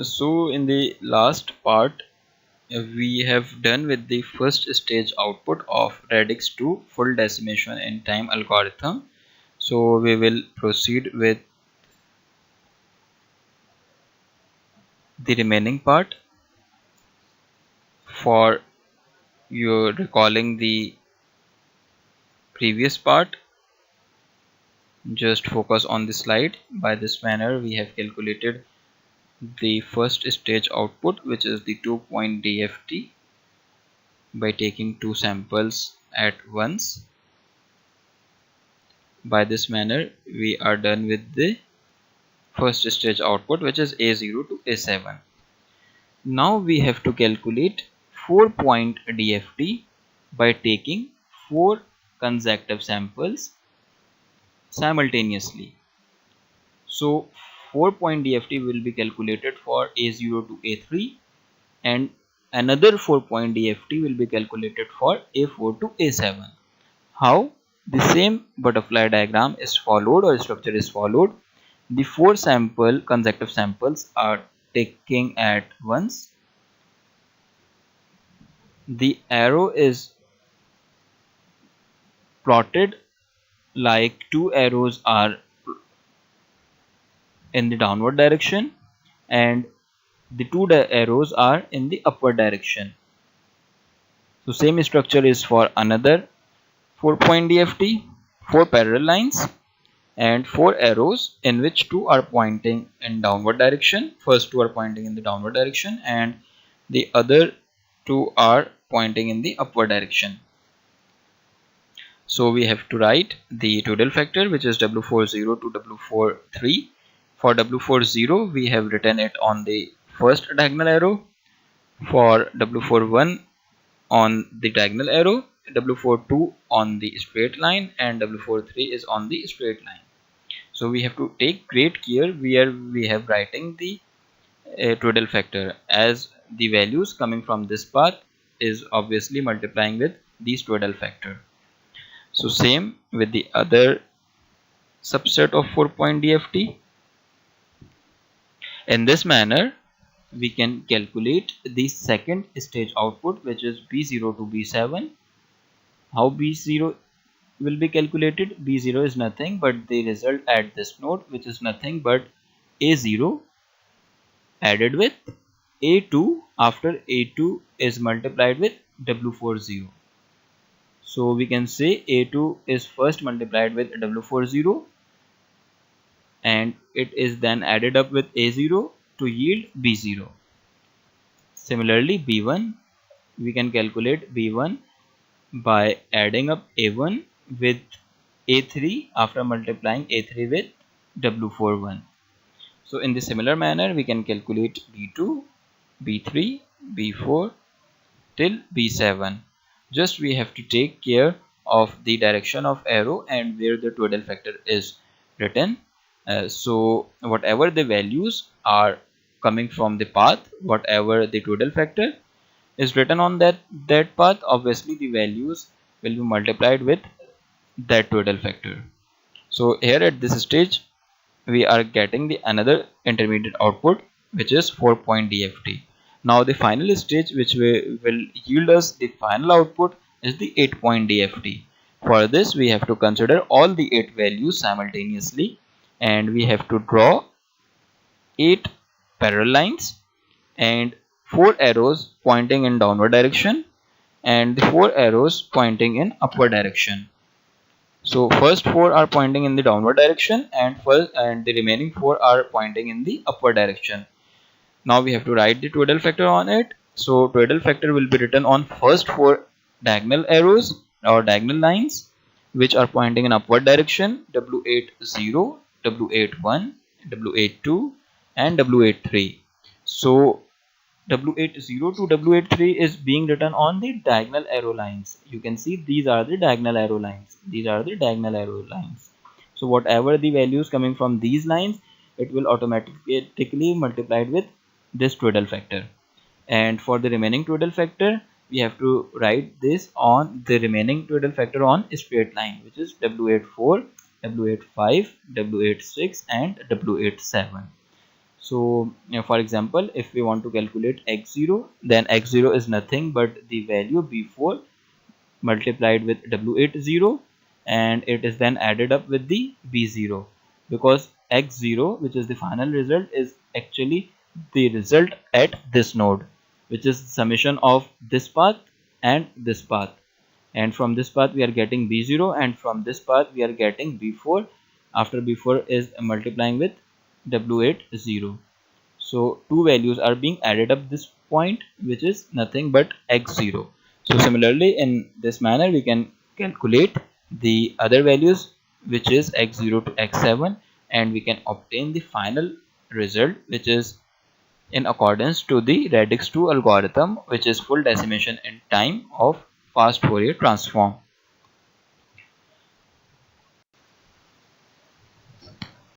So in the last part we have done with the first stage output of radix to full decimation in time algorithm. So we will proceed with the remaining part. For you recalling the previous part, just focus on the slide. By this manner we have calculated the first stage output, which is the 2-point DFT, by taking two samples at once. By this manner we are done with the first stage output, which is A0 to A7. Now we have to calculate 4-point DFT by taking 4 consecutive samples simultaneously. So 4-point DFT will be calculated for A0 to A3, and another 4-point DFT will be calculated for A4 to A7. How? The same butterfly diagram is followed, or structure is followed. The 4 consecutive samples are taken at once. The arrow is plotted like 2 arrows are in the downward direction and the 2 arrows are in the upward direction. So same structure is for another 4-point DFT, 4 parallel lines and 4 arrows, in which 2 are pointing in downward direction. First 2 are pointing in the downward direction and the other 2 are pointing in the upward direction. So we have to write the total factor, which is W40 to W43. For W40 we have written it on the first diagonal arrow, for W41 on the diagonal arrow, W42 on the straight line, and W43 is on the straight line. So we have to take great care where we have writing the total factor, as the values coming from this path is obviously multiplying with these total factor. So same with the other subset of 4-point DFT. In this manner we can calculate the second stage output, which is B0 to B7. How B0 will be calculated? B0 is nothing but the result at this node, which is nothing but A0 added with A2 after A2 is multiplied with W40. So we can say A2 is first multiplied with W40 and it is then added up with A0 to yield B0. Similarly, B1, we can calculate B1 by adding up A1 with A3 after multiplying A3 with W41. So in the similar manner we can calculate B2, B3, B4 till B7. Just we have to take care of the direction of arrow and where the total factor is written. So whatever the values are coming from the path, whatever the total factor is written on that path, obviously the values will be multiplied with that total factor. So here at this stage we are getting the another intermediate output, which is 4-point DFT. Now the final stage which will yield us the final output is the 8-point DFT. For this we have to consider all the 8 values simultaneously, and we have to draw 8 parallel lines and 4 arrows pointing in downward direction and the 4 arrows pointing in upward direction. So first 4 are pointing in the downward direction and the remaining 4 are pointing in the upward direction. Now we have to write the total factor on it. So total factor will be written on first 4 diagonal arrows or diagonal lines which are pointing in upward direction: W80, W81, W82 and W83. So W80 to W83 is being written on the diagonal arrow lines. You can see these are the diagonal arrow lines. These are the diagonal arrow lines. So whatever the values coming from these lines, it will automatically multiplied with this total factor. And for the remaining total factor, we have to write this on the remaining total factor on a straight line, which is W84, W85, W86 and W87. So for example, if we want to calculate x0, then x0 is nothing but the value before multiplied with W80, and it is then added up with the B0, because x0, which is the final result, is actually the result at this node, which is the summation of this path and this path. And from this path we are getting B0, and from this path we are getting B4 after B4 is multiplying with W80. So two values are being added up this point, which is nothing but x0. So similarly, in this manner we can calculate the other values, which is x0 to x7, and we can obtain the final result, which is in accordance to the radix 2 algorithm, which is full decimation in time of fast Fourier transform.